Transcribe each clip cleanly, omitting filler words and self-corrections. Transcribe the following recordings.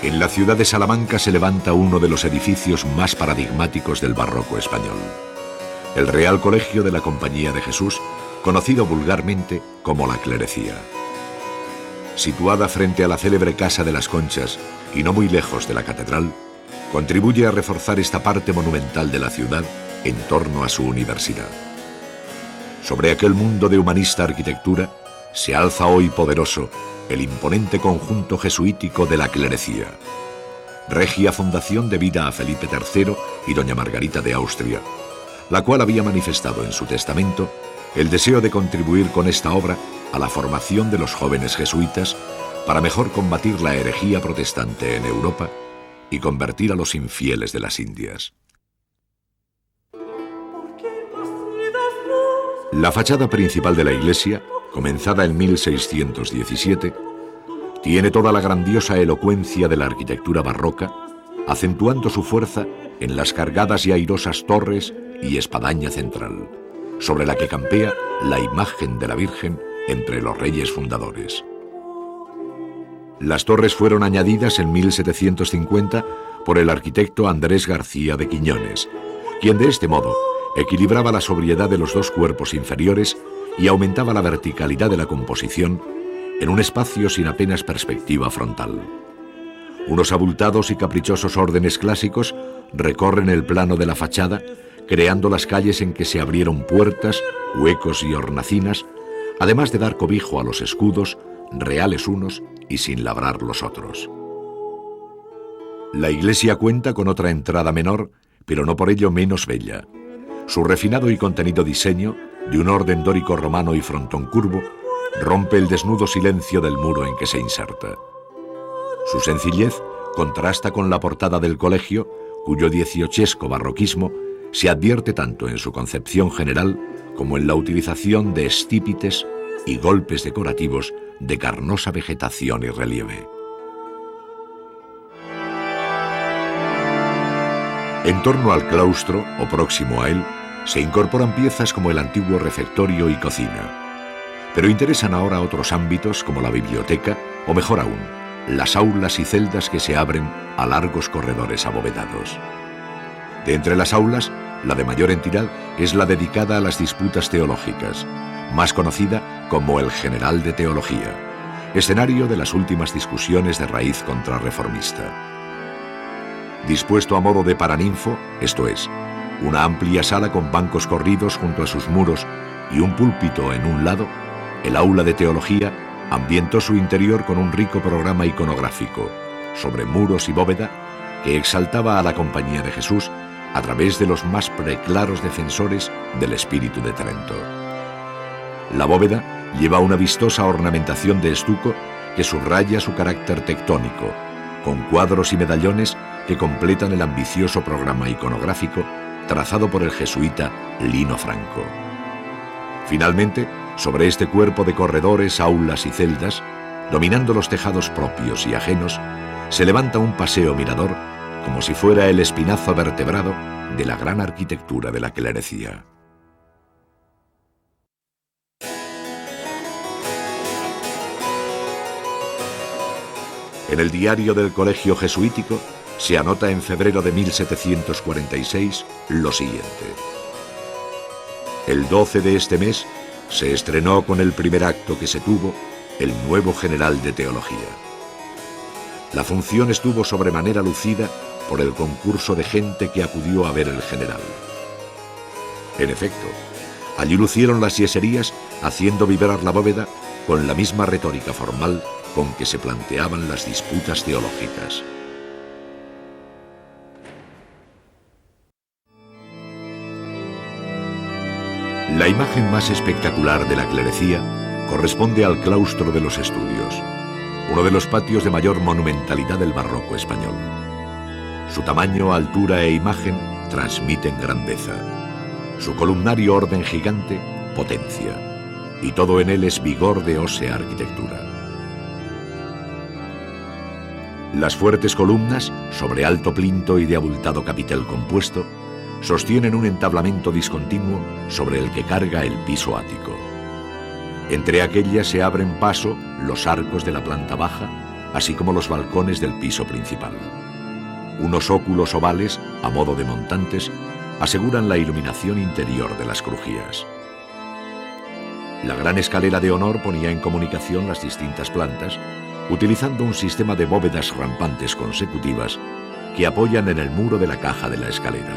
En la ciudad de Salamanca se levanta uno de los edificios más paradigmáticos del barroco español, el Real Colegio de la Compañía de Jesús, conocido vulgarmente como la Clerecía. Situada frente a la célebre Casa de las Conchas y no muy lejos de la catedral, contribuye a reforzar esta parte monumental de la ciudad en torno a su universidad. Sobre aquel mundo de humanista arquitectura se alza hoy poderoso el imponente conjunto jesuítico de la Clerecía, regia fundación debida a Felipe III y doña Margarita de Austria, la cual había manifestado en su testamento el deseo de contribuir con esta obra a la formación de los jóvenes jesuitas para mejor combatir la herejía protestante en Europa y convertir a los infieles de las Indias. La fachada principal de la iglesia, comenzada en 1617, tiene toda la grandiosa elocuencia de la arquitectura barroca, acentuando su fuerza en las cargadas y airosas torres y espadaña central, sobre la que campea la imagen de la Virgen entre los reyes fundadores. Las torres fueron añadidas en 1750 por el arquitecto Andrés García de Quiñones, quien de este modo equilibraba la sobriedad de los dos cuerpos inferiores y aumentaba la verticalidad de la composición en un espacio sin apenas perspectiva frontal. Unos abultados y caprichosos órdenes clásicos recorren el plano de la fachada, creando las calles en que se abrieron puertas, huecos y hornacinas, además de dar cobijo a los escudos, reales unos y sin labrar los otros. La iglesia cuenta con otra entrada menor, pero no por ello menos bella. Su refinado y contenido diseño, de un orden dórico romano y frontón curvo, rompe el desnudo silencio del muro en que se inserta. Su sencillez contrasta con la portada del colegio, cuyo dieciochesco barroquismo se advierte tanto en su concepción general como en la utilización de estípites y golpes decorativos de carnosa vegetación y relieve. En torno al claustro, o próximo a él, se incorporan piezas como el antiguo refectorio y cocina. Pero interesan ahora otros ámbitos como la biblioteca, o mejor aún, las aulas y celdas que se abren a largos corredores abovedados. De entre las aulas, la de mayor entidad es la dedicada a las disputas teológicas, más conocida como el General de Teología, escenario de las últimas discusiones de raíz contrarreformista. Dispuesto a modo de paraninfo, esto es, una amplia sala con bancos corridos junto a sus muros y un púlpito en un lado, el aula de teología ambientó su interior con un rico programa iconográfico, sobre muros y bóveda, que exaltaba a la Compañía de Jesús a través de los más preclaros defensores del espíritu de Trento. La bóveda lleva una vistosa ornamentación de estuco que subraya su carácter tectónico, con cuadros y medallones que completan el ambicioso programa iconográfico trazado por el jesuita Lino Franco. Finalmente, sobre este cuerpo de corredores, aulas y celdas, dominando los tejados propios y ajenos, se levanta un paseo mirador como si fuera el espinazo vertebrado de la gran arquitectura de la Clerecía. En el diario del Colegio Jesuítico se anota en febrero de 1746 lo siguiente. El 12 de este mes se estrenó con el primer acto que se tuvo el nuevo General de Teología. La función estuvo sobremanera lucida por el concurso de gente que acudió a ver el general. En efecto, allí lucieron las yeserías haciendo vibrar la bóveda con la misma retórica formal con que se planteaban las disputas teológicas. La imagen más espectacular de la Clerecía corresponde al claustro de los Estudios, uno de los patios de mayor monumentalidad del barroco español. Su tamaño, altura e imagen transmiten grandeza. Su columnario orden gigante, potencia. Y todo en él es vigor de ósea arquitectura. Las fuertes columnas, sobre alto plinto y de abultado capitel compuesto, sostienen un entablamento discontinuo sobre el que carga el piso ático. Entre aquellas se abren paso los arcos de la planta baja, así como los balcones del piso principal. Unos óculos ovales, a modo de montantes, aseguran la iluminación interior de las crujías. La gran escalera de honor ponía en comunicación las distintas plantas, utilizando un sistema de bóvedas rampantes consecutivas que apoyan en el muro de la caja de la escalera.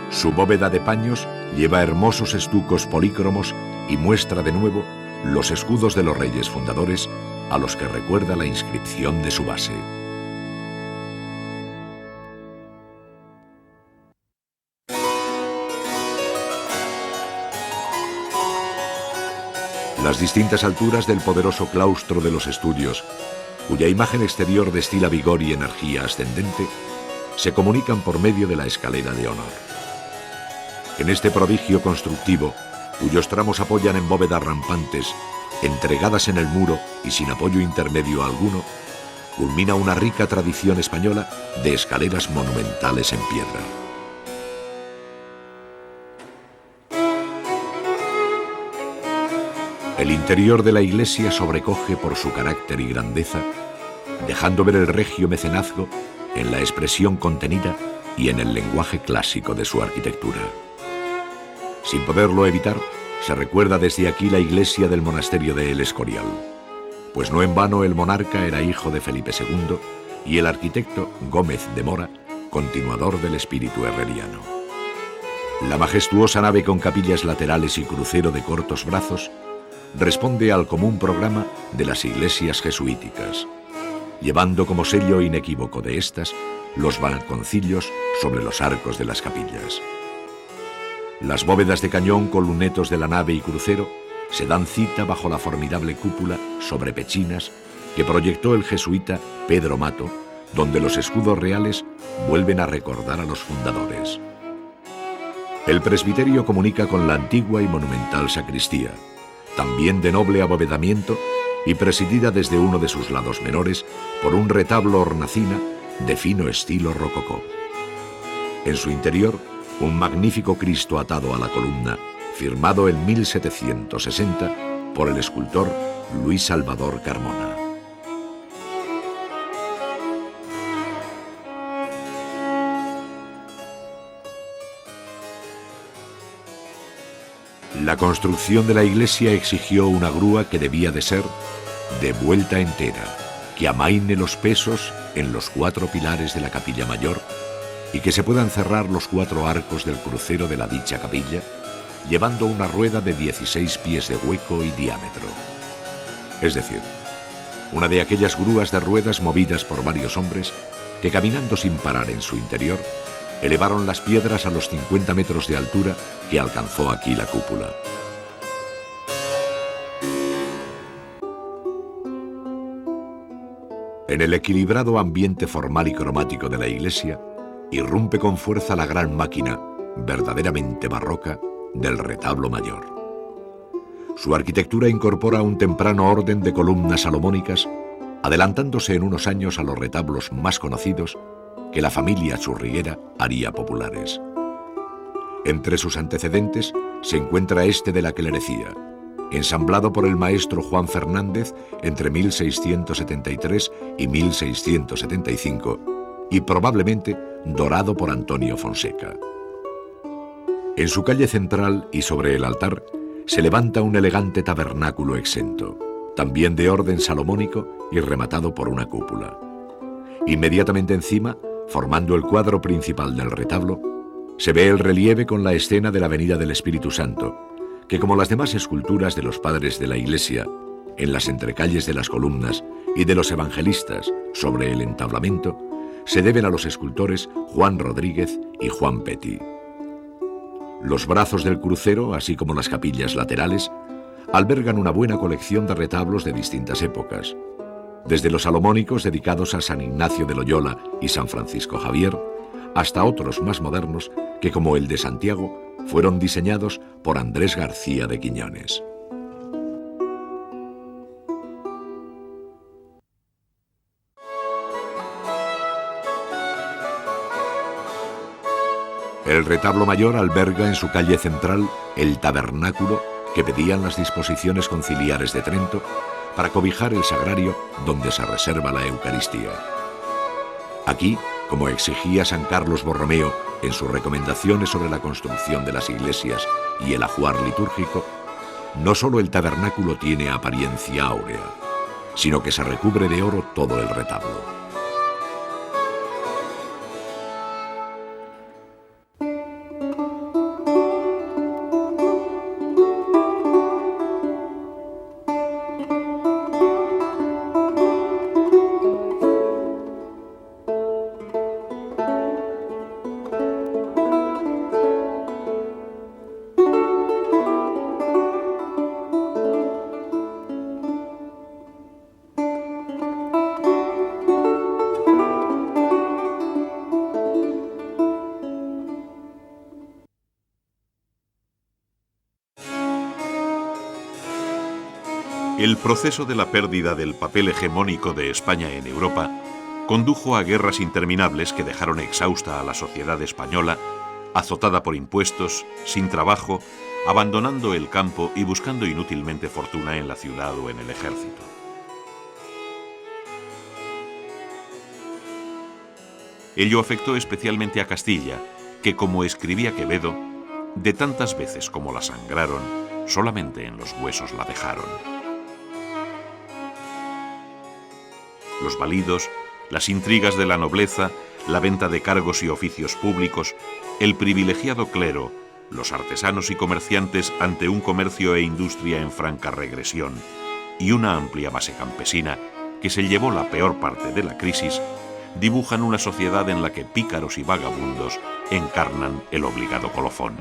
Su bóveda de paños lleva hermosos estucos polícromos y muestra de nuevo los escudos de los reyes fundadores, a los que recuerda la inscripción de su base. Las distintas alturas del poderoso claustro de los estudios, cuya imagen exterior destila vigor y energía ascendente, se comunican por medio de la escalera de honor. En este prodigio constructivo, cuyos tramos apoyan en bóvedas rampantes, entregadas en el muro y sin apoyo intermedio alguno, culmina una rica tradición española de escaleras monumentales en piedra. El interior de la iglesia sobrecoge por su carácter y grandeza, dejando ver el regio mecenazgo en la expresión contenida y en el lenguaje clásico de su arquitectura. Sin poderlo evitar, se recuerda desde aquí la iglesia del monasterio de El Escorial, pues no en vano el monarca era hijo de Felipe II y el arquitecto Gómez de Mora, continuador del espíritu herreriano. La majestuosa nave con capillas laterales y crucero de cortos brazos responde al común programa de las iglesias jesuíticas, llevando como sello inequívoco de estas los balconcillos sobre los arcos de las capillas. Las bóvedas de cañón con lunetos de la nave y crucero se dan cita bajo la formidable cúpula sobre pechinas que proyectó el jesuita Pedro Mato, donde los escudos reales vuelven a recordar a los fundadores. El presbiterio comunica con la antigua y monumental sacristía, también de noble abovedamiento y presidida desde uno de sus lados menores por un retablo hornacina de fino estilo rococó. En su interior, un magnífico Cristo atado a la columna, firmado en 1760 por el escultor Luis Salvador Carmona. La construcción de la iglesia exigió una grúa que debía de ser de vuelta entera, que amaine los pesos en los 4 pilares de la capilla mayor y que se puedan cerrar los 4 arcos del crucero de la dicha capilla, llevando una rueda de 16 pies de hueco y diámetro. Es decir, una de aquellas grúas de ruedas movidas por varios hombres que, caminando sin parar en su interior, elevaron las piedras a los 50 metros de altura que alcanzó aquí la cúpula. En el equilibrado ambiente formal y cromático de la iglesia, irrumpe con fuerza la gran máquina, verdaderamente barroca, del retablo mayor. Su arquitectura incorpora un temprano orden de columnas salomónicas, adelantándose en unos años a los retablos más conocidos que la familia churriguera haría populares. Entre sus antecedentes se encuentra este de la clerecía, ensamblado por el maestro Juan Fernández entre 1673 y 1675, y probablemente dorado por Antonio Fonseca. En su calle central y sobre el altar se levanta un elegante tabernáculo exento, también de orden salomónico y rematado por una cúpula. Inmediatamente encima, formando el cuadro principal del retablo, se ve el relieve con la escena de la venida del Espíritu Santo, que, como las demás esculturas de los padres de la Iglesia, en las entrecalles de las columnas y de los evangelistas sobre el entablamento, se deben a los escultores Juan Rodríguez y Juan Petty. Los brazos del crucero, así como las capillas laterales, albergan una buena colección de retablos de distintas épocas, desde los salomónicos dedicados a San Ignacio de Loyola y San Francisco Javier, hasta otros más modernos que, como el de Santiago, fueron diseñados por Andrés García de Quiñones. El retablo mayor alberga en su calle central el tabernáculo que pedían las disposiciones conciliares de Trento, para cobijar el sagrario donde se reserva la Eucaristía. Aquí, como exigía San Carlos Borromeo en sus recomendaciones sobre la construcción de las iglesias y el ajuar litúrgico, no solo el tabernáculo tiene apariencia áurea, sino que se recubre de oro todo el retablo. El proceso de la pérdida del papel hegemónico de España en Europa condujo a guerras interminables que dejaron exhausta a la sociedad española, azotada por impuestos, sin trabajo, abandonando el campo y buscando inútilmente fortuna en la ciudad o en el ejército. Ello afectó especialmente a Castilla, que, como escribía Quevedo, de tantas veces como la sangraron, solamente en los huesos la dejaron. Los validos, las intrigas de la nobleza, la venta de cargos y oficios públicos, el privilegiado clero, los artesanos y comerciantes ante un comercio e industria en franca regresión y una amplia base campesina que se llevó la peor parte de la crisis, dibujan una sociedad en la que pícaros y vagabundos encarnan el obligado colofón.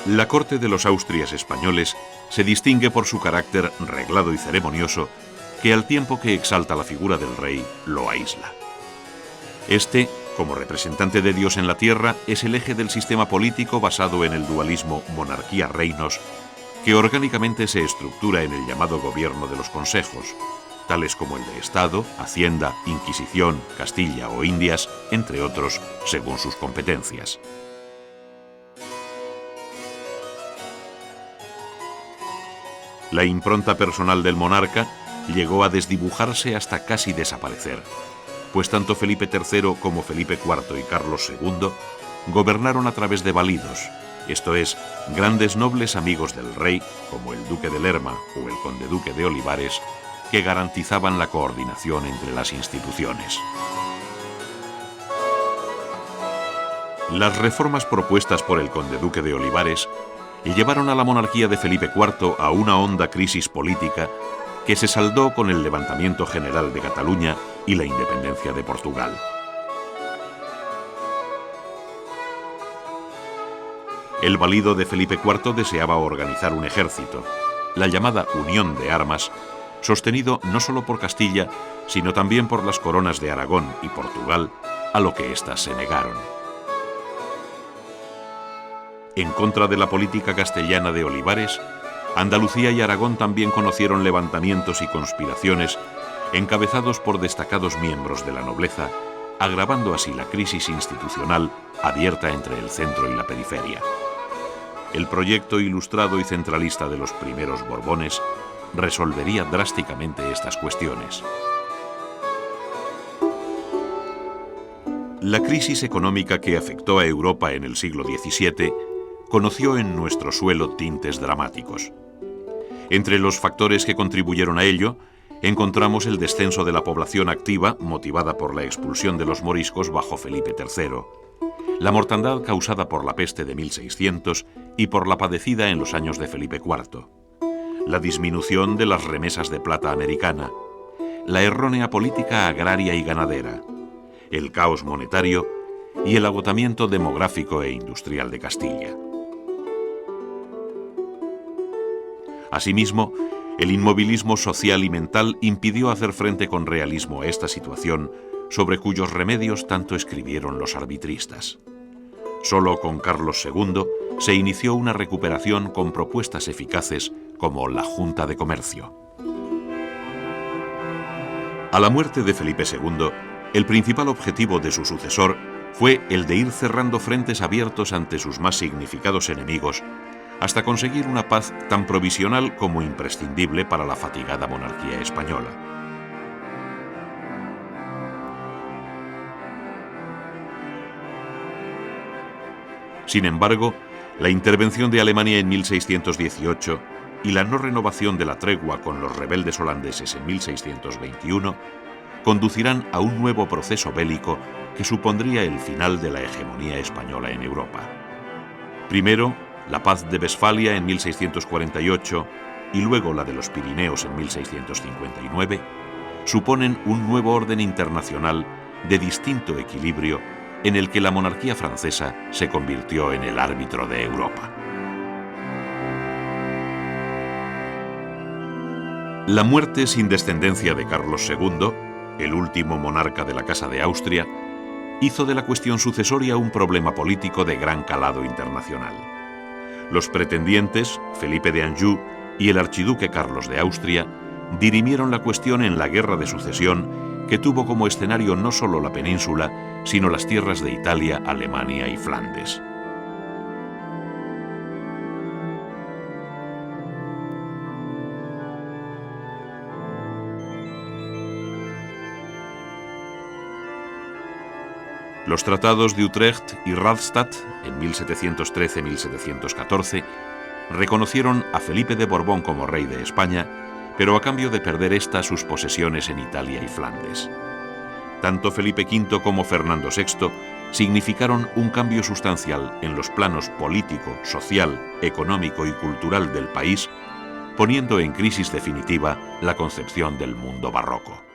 La corte de los Austrias españoles se distingue por su carácter reglado y ceremonioso, que al tiempo que exalta la figura del rey, lo aísla. Este, como representante de Dios en la tierra, es el eje del sistema político basado en el dualismo monarquía-reinos, que orgánicamente se estructura en el llamado gobierno de los consejos, tales como el de Estado, Hacienda, Inquisición, Castilla o Indias, entre otros, según sus competencias. La impronta personal del monarca llegó a desdibujarse hasta casi desaparecer, pues tanto Felipe III como Felipe IV y Carlos II gobernaron a través de validos, esto es, grandes nobles amigos del rey, como el duque de Lerma o el conde-duque de Olivares, que garantizaban la coordinación entre las instituciones. Las reformas propuestas por el conde-duque de Olivares llevaron a la monarquía de Felipe IV a una honda crisis política que se saldó con el levantamiento general de Cataluña y la independencia de Portugal. El valido de Felipe IV deseaba organizar un ejército, la llamada Unión de Armas, sostenido no solo por Castilla, sino también por las coronas de Aragón y Portugal, a lo que éstas se negaron. En contra de la política castellana de Olivares, Andalucía y Aragón también conocieron levantamientos y conspiraciones encabezados por destacados miembros de la nobleza, agravando así la crisis institucional abierta entre el centro y la periferia. El proyecto ilustrado y centralista de los primeros Borbones resolvería drásticamente estas cuestiones. La crisis económica que afectó a Europa en el siglo XVII conoció en nuestro suelo tintes dramáticos. Entre los factores que contribuyeron a ello, encontramos el descenso de la población activa motivada por la expulsión de los moriscos bajo Felipe III, la mortandad causada por la peste de 1600 y por la padecida en los años de Felipe IV, la disminución de las remesas de plata americana, la errónea política agraria y ganadera, el caos monetario y el agotamiento demográfico e industrial de Castilla. Asimismo, el inmovilismo social y mental impidió hacer frente con realismo a esta situación, sobre cuyos remedios tanto escribieron los arbitristas. Solo con Carlos II se inició una recuperación con propuestas eficaces como la Junta de Comercio. A la muerte de Felipe II, el principal objetivo de su sucesor fue el de ir cerrando frentes abiertos ante sus más significados enemigos, hasta conseguir una paz tan provisional como imprescindible para la fatigada monarquía española. Sin embargo, la intervención de Alemania en 1618 y la no renovación de la tregua con los rebeldes holandeses en 1621 conducirán a un nuevo proceso bélico que supondría el final de la hegemonía española en Europa. Primero, la paz de Westfalia en 1648 y luego la de los Pirineos en 1659 suponen un nuevo orden internacional de distinto equilibrio en el que la monarquía francesa se convirtió en el árbitro de Europa. La muerte sin descendencia de Carlos II, el último monarca de la Casa de Austria, hizo de la cuestión sucesoria un problema político de gran calado internacional. Los pretendientes, Felipe de Anjou y el archiduque Carlos de Austria, dirimieron la cuestión en la Guerra de Sucesión, que tuvo como escenario no solo la península, sino las tierras de Italia, Alemania y Flandes. Los tratados de Utrecht y Rastatt, en 1713-1714, reconocieron a Felipe de Borbón como rey de España, pero a cambio de perder ésta sus posesiones en Italia y Flandes. Tanto Felipe V como Fernando VI significaron un cambio sustancial en los planos político, social, económico y cultural del país, poniendo en crisis definitiva la concepción del mundo barroco.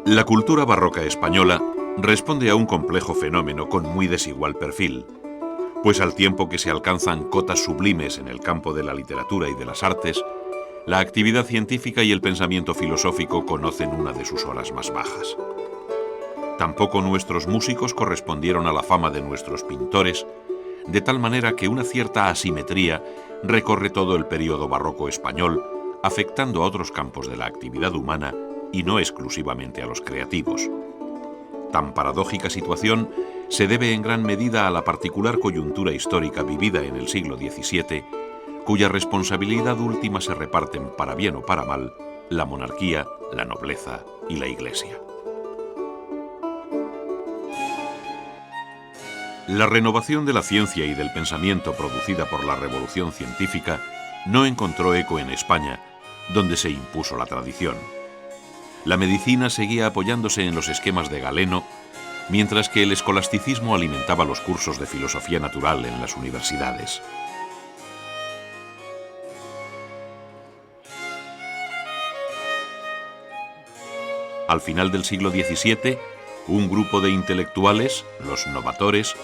La cultura barroca española responde a un complejo fenómeno con muy desigual perfil, pues al tiempo que se alcanzan cotas sublimes en el campo de la literatura y de las artes, la actividad científica y el pensamiento filosófico conocen una de sus horas más bajas. Tampoco nuestros músicos correspondieron a la fama de nuestros pintores, de tal manera que una cierta asimetría recorre todo el período barroco español, afectando a otros campos de la actividad humana y no exclusivamente a los creativos. Tan paradójica situación se debe en gran medida a la particular coyuntura histórica vivida en el siglo XVII, cuya responsabilidad última se reparten, para bien o para mal, la monarquía, la nobleza y la Iglesia. La renovación de la ciencia y del pensamiento producida por la revolución científica no encontró eco en España, donde se impuso la tradición. La medicina seguía apoyándose en los esquemas de Galeno, mientras que el escolasticismo alimentaba los cursos de filosofía natural en las universidades. Al final del siglo XVII, un grupo de intelectuales, los novatores,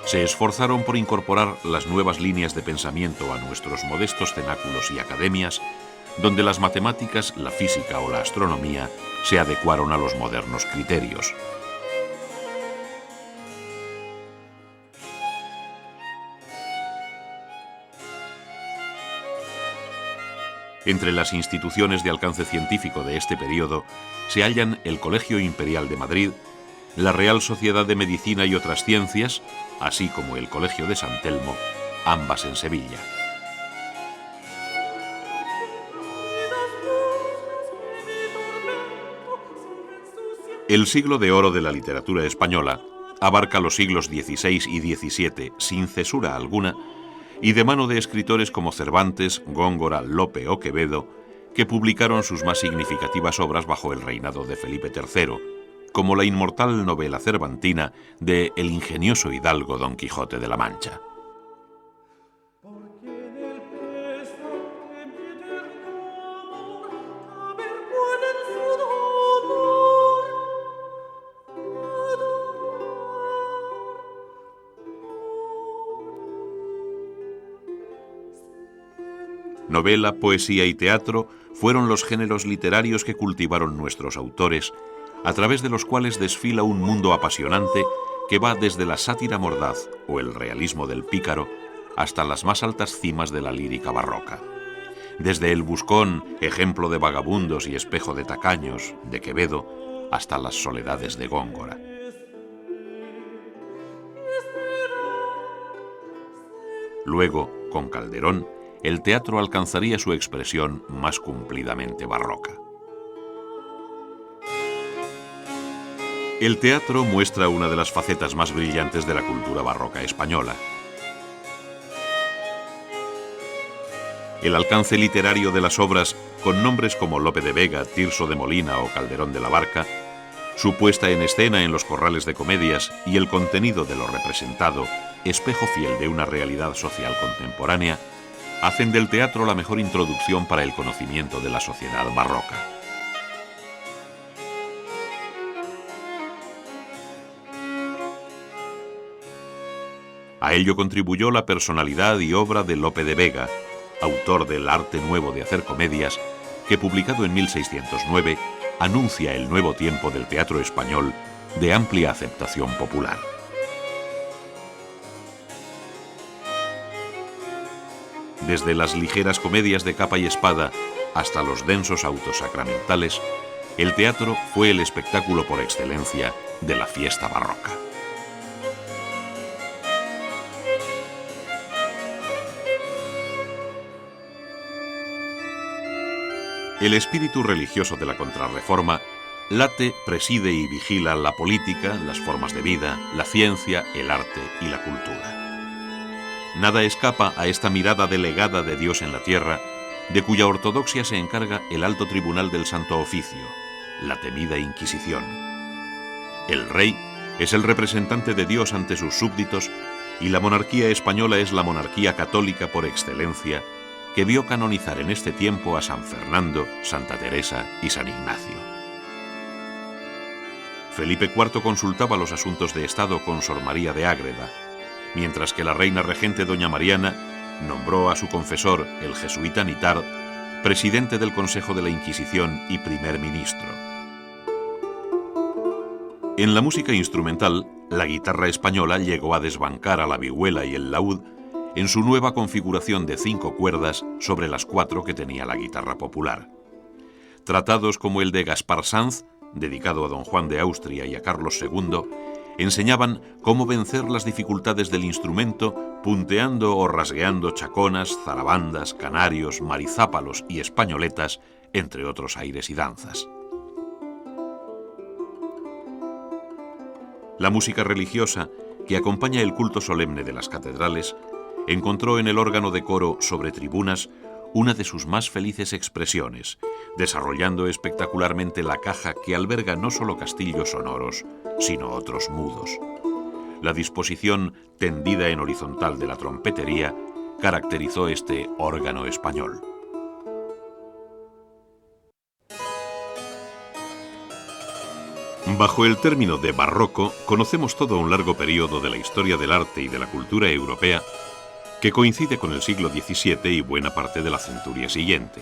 se esforzaron por incorporar las nuevas líneas de pensamiento a nuestros modestos cenáculos y academias, donde las matemáticas, la física o la astronomía se adecuaron a los modernos criterios. Entre las instituciones de alcance científico de este periodo se hallan el Colegio Imperial de Madrid, la Real Sociedad de Medicina y otras Ciencias, así como el Colegio de San Telmo, ambas en Sevilla. El siglo de oro de la literatura española abarca los siglos XVI y XVII sin cesura alguna y de mano de escritores como Cervantes, Góngora, Lope o Quevedo, que publicaron sus más significativas obras bajo el reinado de Felipe III, como la inmortal novela cervantina de El ingenioso hidalgo Don Quijote de la Mancha. Novela, poesía y teatro fueron los géneros literarios que cultivaron nuestros autores, a través de los cuales desfila un mundo apasionante que va desde la sátira mordaz o el realismo del pícaro hasta las más altas cimas de la lírica barroca. Desde el Buscón, ejemplo de vagabundos y espejo de tacaños, de Quevedo, hasta las soledades de Góngora. Luego, con Calderón, el teatro alcanzaría su expresión más cumplidamente barroca. El teatro muestra una de las facetas más brillantes de la cultura barroca española. El alcance literario de las obras, con nombres como Lope de Vega, Tirso de Molina o Calderón de la Barca, su puesta en escena en los corrales de comedias y el contenido de lo representado, espejo fiel de una realidad social contemporánea, hacen del teatro la mejor introducción para el conocimiento de la sociedad barroca. A ello contribuyó la personalidad y obra de Lope de Vega, autor del Arte Nuevo de hacer comedias, que publicado en 1609 anuncia el nuevo tiempo del teatro español de amplia aceptación popular. Desde las ligeras comedias de capa y espada hasta los densos autos sacramentales, el teatro fue el espectáculo por excelencia de la fiesta barroca. El espíritu religioso de la Contrarreforma late, preside y vigila la política, las formas de vida, la ciencia, el arte y la cultura. Nada escapa a esta mirada delegada de Dios en la tierra, de cuya ortodoxia se encarga el alto tribunal del Santo Oficio, la temida Inquisición. El rey es el representante de Dios ante sus súbditos y la monarquía española es la monarquía católica por excelencia, que vio canonizar en este tiempo a San Fernando, Santa Teresa y San Ignacio. Felipe IV consultaba los asuntos de Estado con Sor María de Ágreda, mientras que la reina regente doña Mariana nombró a su confesor, el jesuita Nitard, presidente del Consejo de la Inquisición y primer ministro. En la música instrumental, la guitarra española llegó a desbancar a la vihuela y el laúd en su nueva configuración de 5 cuerdas sobre las 4 que tenía la guitarra popular. Tratados como el de Gaspar Sanz, dedicado a don Juan de Austria y a Carlos II, enseñaban cómo vencer las dificultades del instrumento punteando o rasgueando chaconas, zarabandas, canarios, marizápalos y españoletas, entre otros aires y danzas. La música religiosa, que acompaña el culto solemne de las catedrales, encontró en el órgano de coro sobre tribunas una de sus más felices expresiones, desarrollando espectacularmente la caja que alberga no solo castillos sonoros, sino otros mudos. La disposición tendida en horizontal de la trompetería caracterizó este órgano español. Bajo el término de barroco conocemos todo un largo periodo de la historia del arte y de la cultura europea que coincide con el siglo XVII y buena parte de la centuria siguiente.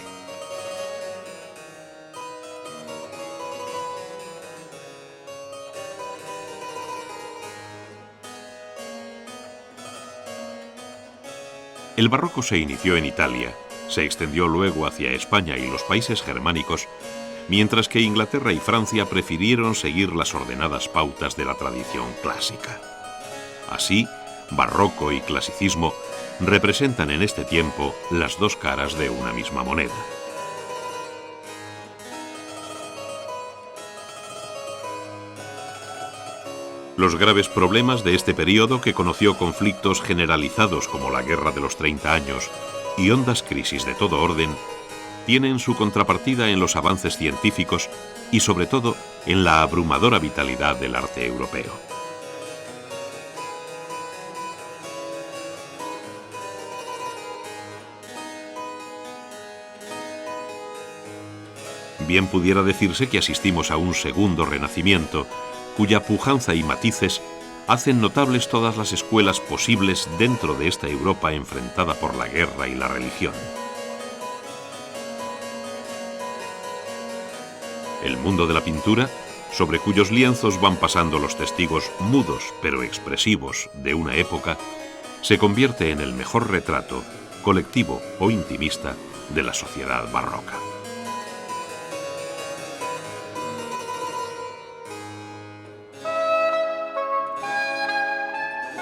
El barroco se inició en Italia, se extendió luego hacia España y los países germánicos, mientras que Inglaterra y Francia prefirieron seguir las ordenadas pautas de la tradición clásica. Así, barroco y clasicismo representan en este tiempo las dos caras de una misma moneda. Los graves problemas de este periodo, que conoció conflictos generalizados como la Guerra de los 30 años y hondas crisis de todo orden, tienen su contrapartida en los avances científicos y sobre todo en la abrumadora vitalidad del arte europeo. Bien pudiera decirse que asistimos a un segundo renacimiento, cuya pujanza y matices hacen notables todas las escuelas posibles dentro de esta Europa enfrentada por la guerra y la religión. El mundo de la pintura, sobre cuyos lienzos van pasando los testigos mudos pero expresivos de una época, se convierte en el mejor retrato, colectivo o intimista, de la sociedad barroca.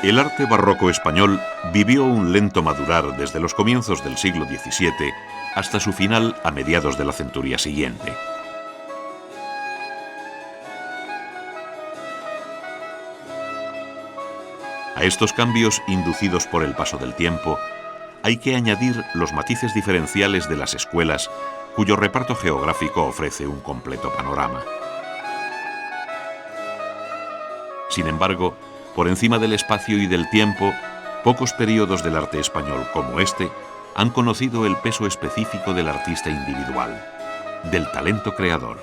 El arte barroco español vivió un lento madurar desde los comienzos del siglo XVII hasta su final a mediados de la centuria siguiente. A estos cambios inducidos por el paso del tiempo, hay que añadir los matices diferenciales de las escuelas, cuyo reparto geográfico ofrece un completo panorama. Sin embargo, por encima del espacio y del tiempo, pocos períodos del arte español como este han conocido el peso específico del artista individual, del talento creador.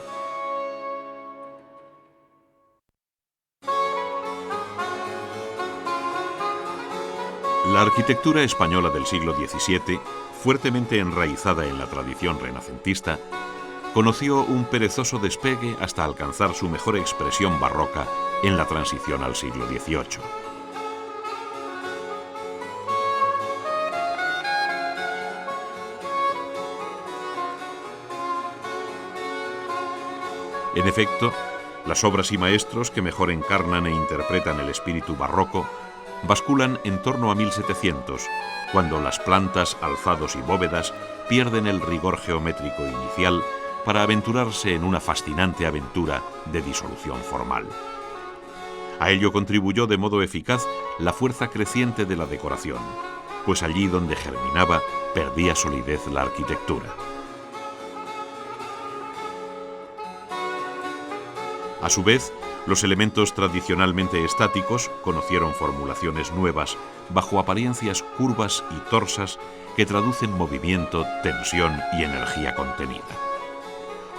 La arquitectura española del siglo XVII, fuertemente enraizada en la tradición renacentista, conoció un perezoso despegue hasta alcanzar su mejor expresión barroca en la transición al siglo XVIII. En efecto, las obras y maestros que mejor encarnan e interpretan el espíritu barroco basculan en torno a 1700, cuando las plantas, alzados y bóvedas pierden el rigor geométrico inicial para aventurarse en una fascinante aventura de disolución formal. A ello contribuyó de modo eficaz la fuerza creciente de la decoración, pues allí donde germinaba perdía solidez la arquitectura. A su vez, los elementos tradicionalmente estáticos conocieron formulaciones nuevas bajo apariencias curvas y torsas que traducen movimiento, tensión y energía contenida.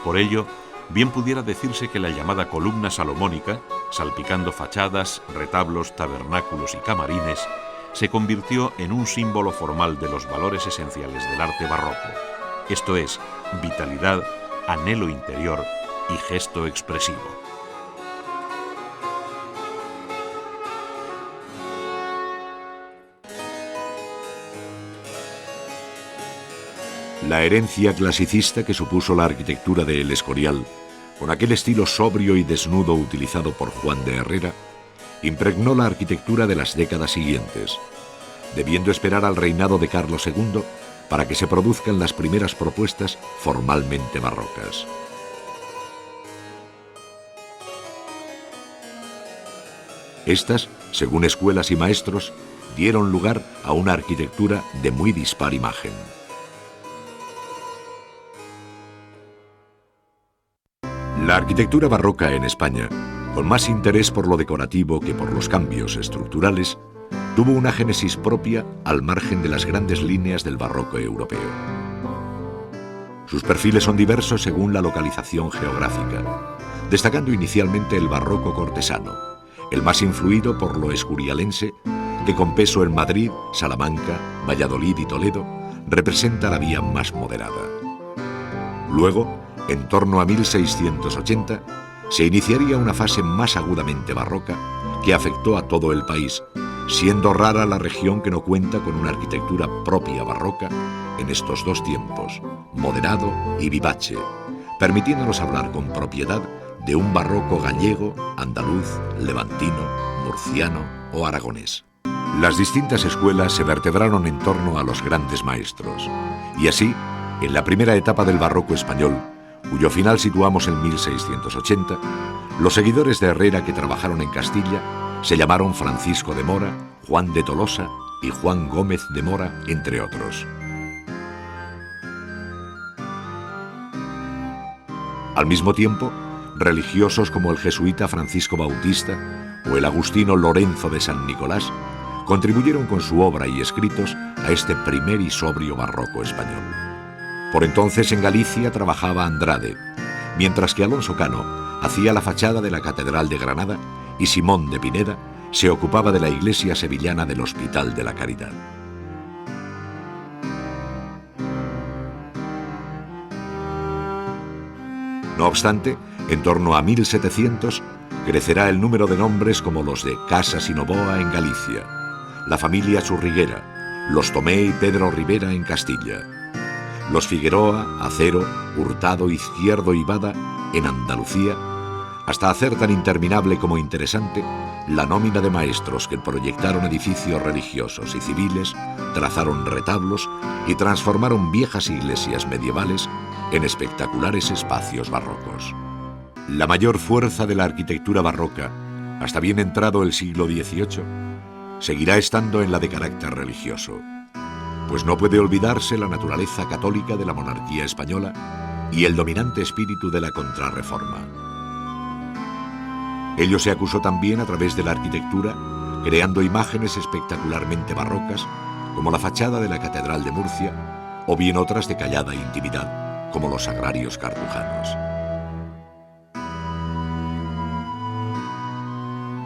Por ello, bien pudiera decirse que la llamada columna salomónica, salpicando fachadas, retablos, tabernáculos y camarines, se convirtió en un símbolo formal de los valores esenciales del arte barroco, esto es, vitalidad, anhelo interior y gesto expresivo. La herencia clasicista que supuso la arquitectura de El Escorial, con aquel estilo sobrio y desnudo utilizado por Juan de Herrera, impregnó la arquitectura de las décadas siguientes, debiendo esperar al reinado de Carlos II para que se produzcan las primeras propuestas formalmente barrocas. Estas, según escuelas y maestros, dieron lugar a una arquitectura de muy dispar imagen. La arquitectura barroca en España, con más interés por lo decorativo que por los cambios estructurales, tuvo una génesis propia al margen de las grandes líneas del barroco europeo. Sus perfiles son diversos según la localización geográfica, destacando inicialmente el barroco cortesano, el más influido por lo escurialense, que con peso en Madrid, Salamanca, Valladolid y Toledo, representa la vía más moderada. Luego, en torno a 1680, se iniciaría una fase más agudamente barroca que afectó a todo el país, siendo rara la región que no cuenta con una arquitectura propia barroca en estos dos tiempos, moderado y vivace, permitiéndonos hablar con propiedad de un barroco gallego, andaluz, levantino, murciano o aragonés. Las distintas escuelas se vertebraron en torno a los grandes maestros, y así, en la primera etapa del barroco español, cuyo final situamos en 1680, los seguidores de Herrera que trabajaron en Castilla se llamaron Francisco de Mora, Juan de Tolosa y Juan Gómez de Mora, entre otros. Al mismo tiempo, religiosos como el jesuita Francisco Bautista o el agustino Lorenzo de San Nicolás contribuyeron con su obra y escritos a este primer y sobrio barroco español. Por entonces en Galicia trabajaba Andrade, mientras que Alonso Cano hacía la fachada de la Catedral de Granada y Simón de Pineda se ocupaba de la iglesia sevillana del Hospital de la Caridad. No obstante, en torno a 1700 crecerá el número de nombres como los de Casas y Novoa en Galicia, la familia Churriguera, los Tomé y Pedro Rivera en Castilla, los Figueroa, Acero, Hurtado, Izquierdo y Bada en Andalucía, hasta hacer tan interminable como interesante la nómina de maestros que proyectaron edificios religiosos y civiles, trazaron retablos y transformaron viejas iglesias medievales en espectaculares espacios barrocos. La mayor fuerza de la arquitectura barroca, hasta bien entrado el siglo XVIII, seguirá estando en la de carácter religioso, pues no puede olvidarse la naturaleza católica de la monarquía española y el dominante espíritu de la Contrarreforma. Ello se acusó también a través de la arquitectura, creando imágenes espectacularmente barrocas, como la fachada de la Catedral de Murcia, o bien otras de callada intimidad, como los sagrarios cartujanos.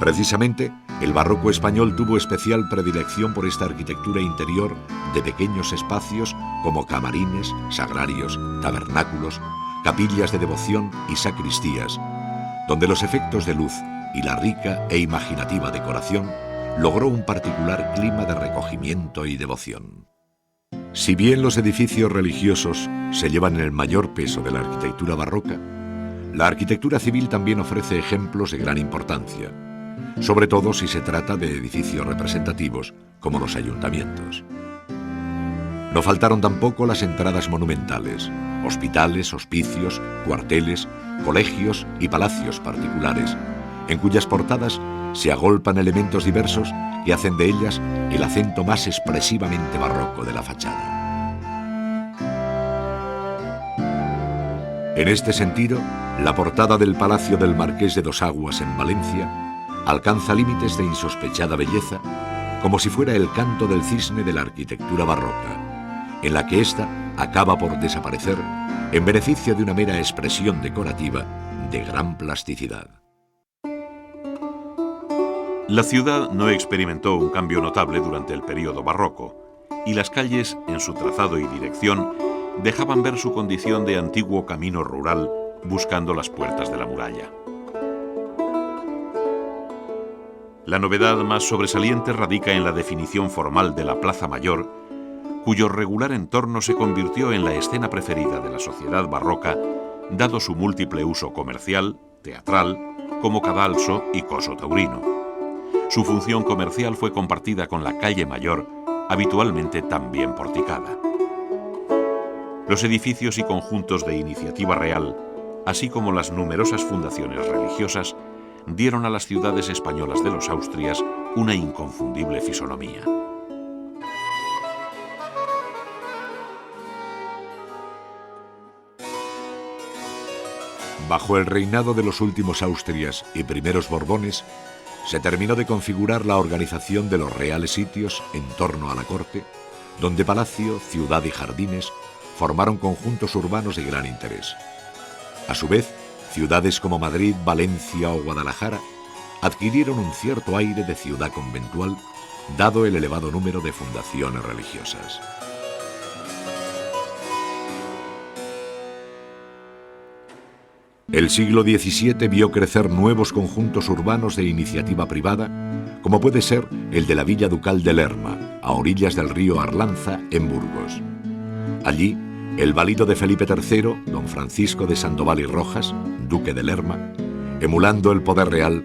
Precisamente, el barroco español tuvo especial predilección por esta arquitectura interior de pequeños espacios como camarines, sagrarios, tabernáculos, capillas de devoción y sacristías, donde los efectos de luz y la rica e imaginativa decoración logró un particular clima de recogimiento y devoción. Si bien los edificios religiosos se llevan el mayor peso de la arquitectura barroca, la arquitectura civil también ofrece ejemplos de gran importancia, sobre todo si se trata de edificios representativos, como los ayuntamientos. No faltaron tampoco las entradas monumentales, hospitales, hospicios, cuarteles, colegios y palacios particulares, en cuyas portadas se agolpan elementos diversos que hacen de ellas el acento más expresivamente barroco de la fachada. En este sentido, la portada del Palacio del Marqués de Dos Aguas en Valencia alcanza límites de insospechada belleza, como si fuera el canto del cisne de la arquitectura barroca, en la que ésta acaba por desaparecer en beneficio de una mera expresión decorativa de gran plasticidad. La ciudad no experimentó un cambio notable durante el período barroco, y las calles, en su trazado y dirección, dejaban ver su condición de antiguo camino rural buscando las puertas de la muralla. La novedad más sobresaliente radica en la definición formal de la Plaza Mayor, cuyo regular entorno se convirtió en la escena preferida de la sociedad barroca, dado su múltiple uso comercial, teatral, como cadalso y coso taurino. Su función comercial fue compartida con la calle Mayor, habitualmente también porticada. Los edificios y conjuntos de iniciativa real, así como las numerosas fundaciones religiosas, dieron a las ciudades españolas de los Austrias una inconfundible fisonomía. Bajo el reinado de los últimos Austrias y primeros Borbones, se terminó de configurar la organización de los reales sitios en torno a la corte, donde palacio, ciudad y jardines formaron conjuntos urbanos de gran interés. A su vez, ciudades como Madrid, Valencia o Guadalajara adquirieron un cierto aire de ciudad conventual, dado el elevado número de fundaciones religiosas. El siglo XVII vio crecer nuevos conjuntos urbanos de iniciativa privada, como puede ser el de la Villa Ducal de Lerma, a orillas del río Arlanza, en Burgos. Allí, el valido de Felipe III, don Francisco de Sandoval y Rojas, duque de Lerma, emulando el poder real,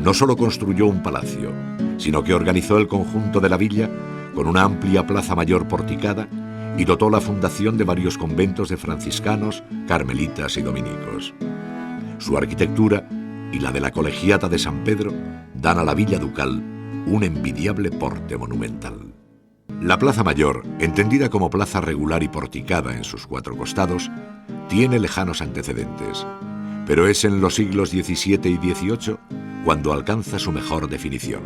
no solo construyó un palacio, sino que organizó el conjunto de la villa con una amplia plaza mayor porticada y dotó la fundación de varios conventos de franciscanos, carmelitas y dominicos. Su arquitectura y la de la Colegiata de San Pedro dan a la Villa Ducal un envidiable porte monumental. La Plaza Mayor, entendida como plaza regular y porticada en sus cuatro costados, tiene lejanos antecedentes, pero es en los siglos XVII y XVIII cuando alcanza su mejor definición,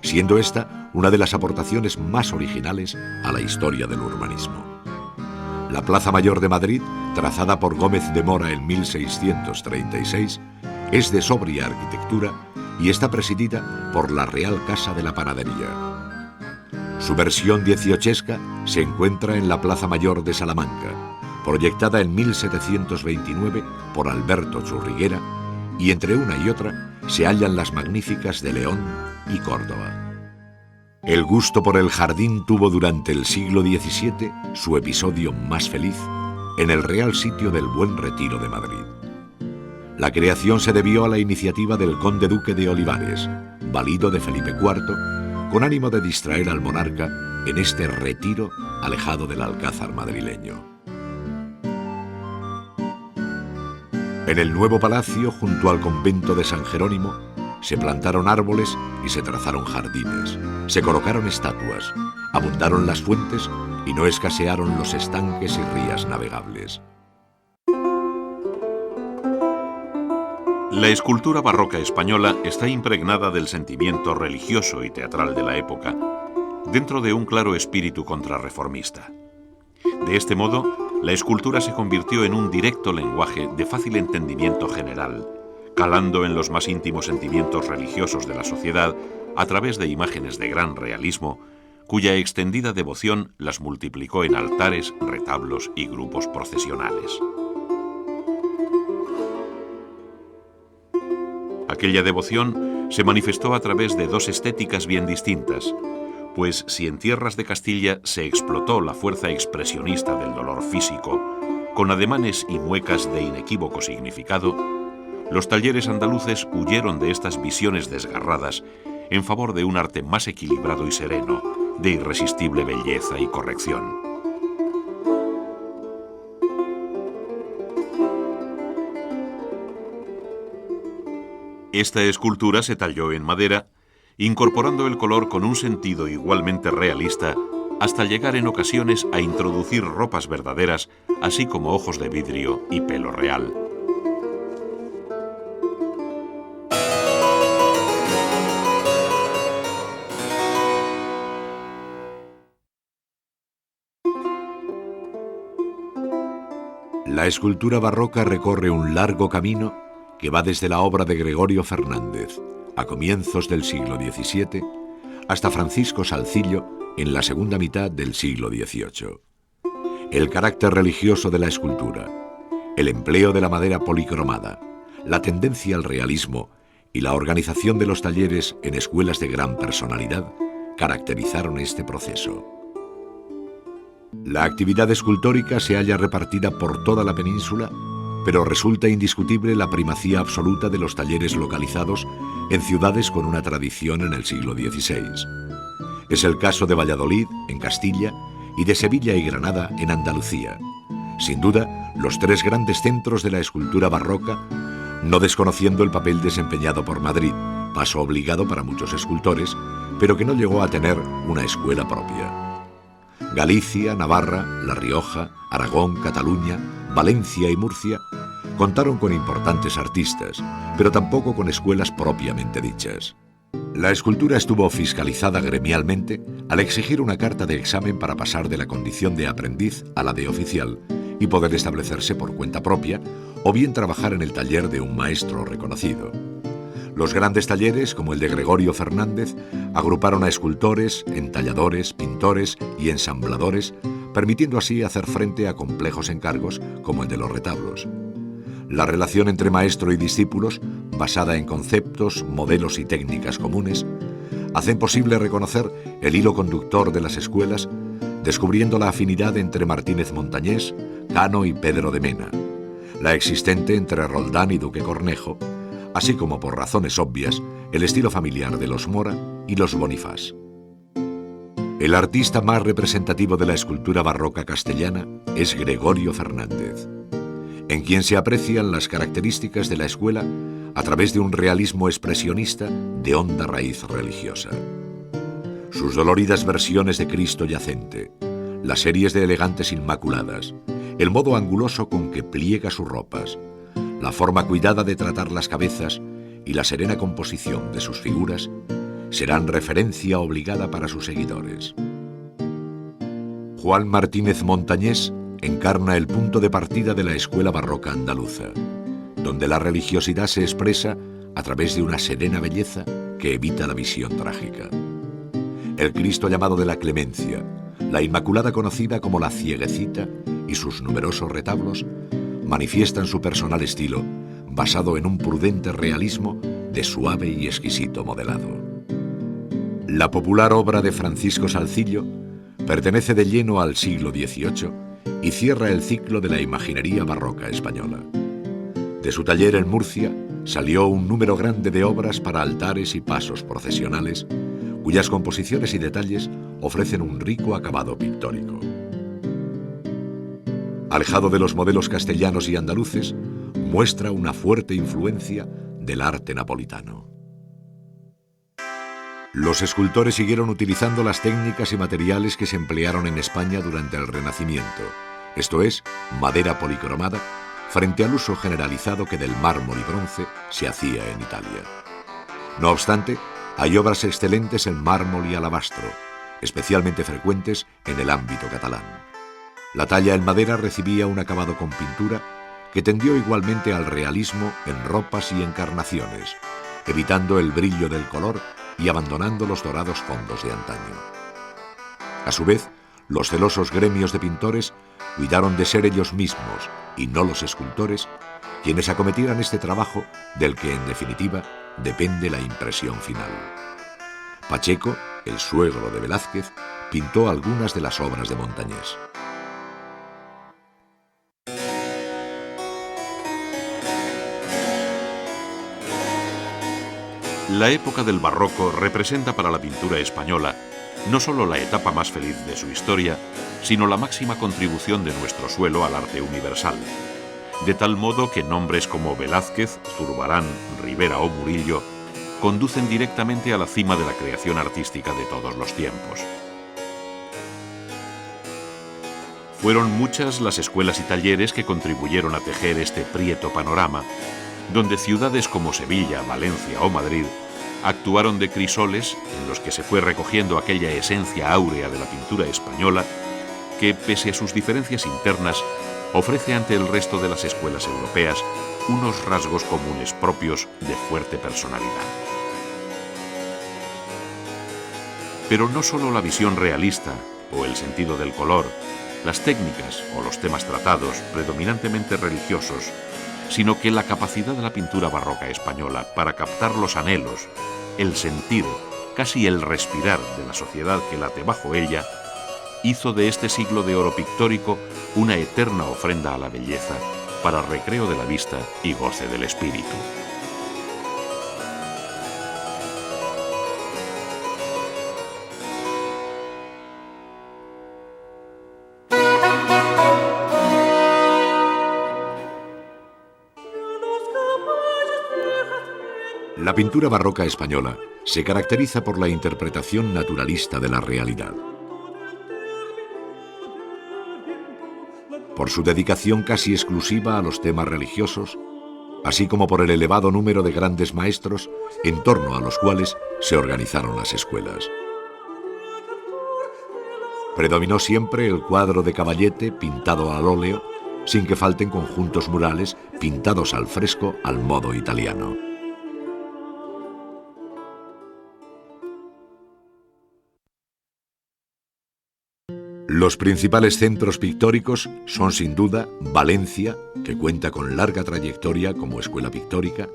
siendo esta una de las aportaciones más originales a la historia del urbanismo. La Plaza Mayor de Madrid, trazada por Gómez de Mora en 1636, es de sobria arquitectura y está presidida por la Real Casa de la Panadería. Su versión dieciochesca se encuentra en la Plaza Mayor de Salamanca, proyectada en 1729 por Alberto Churriguera, y entre una y otra se hallan las magníficas de León y Córdoba. El gusto por el jardín tuvo durante el siglo XVII su episodio más feliz en el Real Sitio del Buen Retiro de Madrid. La creación se debió a la iniciativa del conde duque de Olivares, valido de Felipe IV, con ánimo de distraer al monarca en este retiro alejado del alcázar madrileño. En el nuevo palacio, junto al convento de San Jerónimo, se plantaron árboles y se trazaron jardines, se colocaron estatuas, abundaron las fuentes y no escasearon los estanques y rías navegables. La escultura barroca española está impregnada del sentimiento religioso y teatral de la época, dentro de un claro espíritu contrarreformista. De este modo, la escultura se convirtió en un directo lenguaje de fácil entendimiento general, calando en los más íntimos sentimientos religiosos de la sociedad a través de imágenes de gran realismo, cuya extendida devoción las multiplicó en altares, retablos y grupos procesionales. Aquella devoción se manifestó a través de dos estéticas bien distintas, pues si en tierras de Castilla se explotó la fuerza expresionista del dolor físico, con ademanes y muecas de inequívoco significado, los talleres andaluces huyeron de estas visiones desgarradas en favor de un arte más equilibrado y sereno, de irresistible belleza y corrección. Esta escultura se talló en madera, incorporando el color con un sentido igualmente realista, hasta llegar en ocasiones a introducir ropas verdaderas, así como ojos de vidrio y pelo real. La escultura barroca recorre un largo camino que va desde la obra de Gregorio Fernández, a comienzos del siglo XVII, hasta Francisco Salzillo en la segunda mitad del siglo XVIII. El carácter religioso de la escultura, el empleo de la madera policromada, la tendencia al realismo y la organización de los talleres en escuelas de gran personalidad caracterizaron este proceso. La actividad escultórica se halla repartida por toda la península, pero resulta indiscutible la primacía absoluta de los talleres localizados en ciudades con una tradición en el siglo XVI. Es el caso de Valladolid, en Castilla, y de Sevilla y Granada, en Andalucía. Sin duda, los tres grandes centros de la escultura barroca, no desconociendo el papel desempeñado por Madrid, paso obligado para muchos escultores, pero que no llegó a tener una escuela propia. Galicia, Navarra, La Rioja, Aragón, Cataluña, Valencia y Murcia contaron con importantes artistas, pero tampoco con escuelas propiamente dichas. La escultura estuvo fiscalizada gremialmente al exigir una carta de examen para pasar de la condición de aprendiz a la de oficial y poder establecerse por cuenta propia o bien trabajar en el taller de un maestro reconocido. Los grandes talleres, como el de Gregorio Fernández, agruparon a escultores, entalladores, pintores y ensambladores, permitiendo así hacer frente a complejos encargos como el de los retablos. La relación entre maestro y discípulos, basada en conceptos, modelos y técnicas comunes, hacen posible reconocer el hilo conductor de las escuelas, descubriendo la afinidad entre Martínez Montañés, Cano y Pedro de Mena, la existente entre Roldán y Duque Cornejo, así como, por razones obvias, el estilo familiar de los Mora y los Bonifaz. El artista más representativo de la escultura barroca castellana es Gregorio Fernández, en quien se aprecian las características de la escuela a través de un realismo expresionista de honda raíz religiosa. Sus doloridas versiones de Cristo yacente, las series de elegantes inmaculadas, el modo anguloso con que pliega sus ropas, la forma cuidada de tratar las cabezas y la serena composición de sus figuras serán referencia obligada para sus seguidores. Juan Martínez Montañés encarna el punto de partida de la escuela barroca andaluza, donde la religiosidad se expresa a través de una serena belleza que evita la visión trágica. El Cristo llamado de la Clemencia, la Inmaculada conocida como la Cieguecita y sus numerosos retablos manifiestan su personal estilo, basado en un prudente realismo de suave y exquisito modelado. La popular obra de Francisco Salzillo pertenece de lleno al siglo XVIII y cierra el ciclo de la imaginería barroca española. De su taller en Murcia salió un número grande de obras para altares y pasos procesionales, cuyas composiciones y detalles ofrecen un rico acabado pictórico. Alejado de los modelos castellanos y andaluces, muestra una fuerte influencia del arte napolitano. Los escultores siguieron utilizando las técnicas y materiales que se emplearon en España durante el Renacimiento, esto es, madera policromada, frente al uso generalizado que del mármol y bronce se hacía en Italia. No obstante, hay obras excelentes en mármol y alabastro, especialmente frecuentes en el ámbito catalán. La talla en madera recibía un acabado con pintura que tendió igualmente al realismo en ropas y encarnaciones, evitando el brillo del color y abandonando los dorados fondos de antaño. A su vez, los celosos gremios de pintores cuidaron de ser ellos mismos, y no los escultores, quienes acometieran este trabajo del que, en definitiva, depende la impresión final. Pacheco, el suegro de Velázquez, pintó algunas de las obras de Montañés. La época del barroco representa para la pintura española no solo la etapa más feliz de su historia, sino la máxima contribución de nuestro suelo al arte universal. De tal modo que nombres como Velázquez, Zurbarán, Ribera o Murillo conducen directamente a la cima de la creación artística de todos los tiempos. Fueron muchas las escuelas y talleres que contribuyeron a tejer este prieto panorama, donde ciudades como Sevilla, Valencia o Madrid actuaron de crisoles en los que se fue recogiendo aquella esencia áurea de la pintura española que, pese a sus diferencias internas, ofrece ante el resto de las escuelas europeas unos rasgos comunes propios de fuerte personalidad. Pero no solo la visión realista o el sentido del color, las técnicas o los temas tratados, predominantemente religiosos, sino que la capacidad de la pintura barroca española para captar los anhelos, el sentir, casi el respirar de la sociedad que late bajo ella, hizo de este siglo de oro pictórico una eterna ofrenda a la belleza para recreo de la vista y goce del espíritu. La pintura barroca española se caracteriza por la interpretación naturalista de la realidad. Por su dedicación casi exclusiva a los temas religiosos, así como por el elevado número de grandes maestros en torno a los cuales se organizaron las escuelas. Predominó siempre el cuadro de caballete pintado al óleo, sin que falten conjuntos murales pintados al fresco al modo italiano. Los principales centros pictóricos son sin duda Valencia, que cuenta con larga trayectoria como escuela pictórica,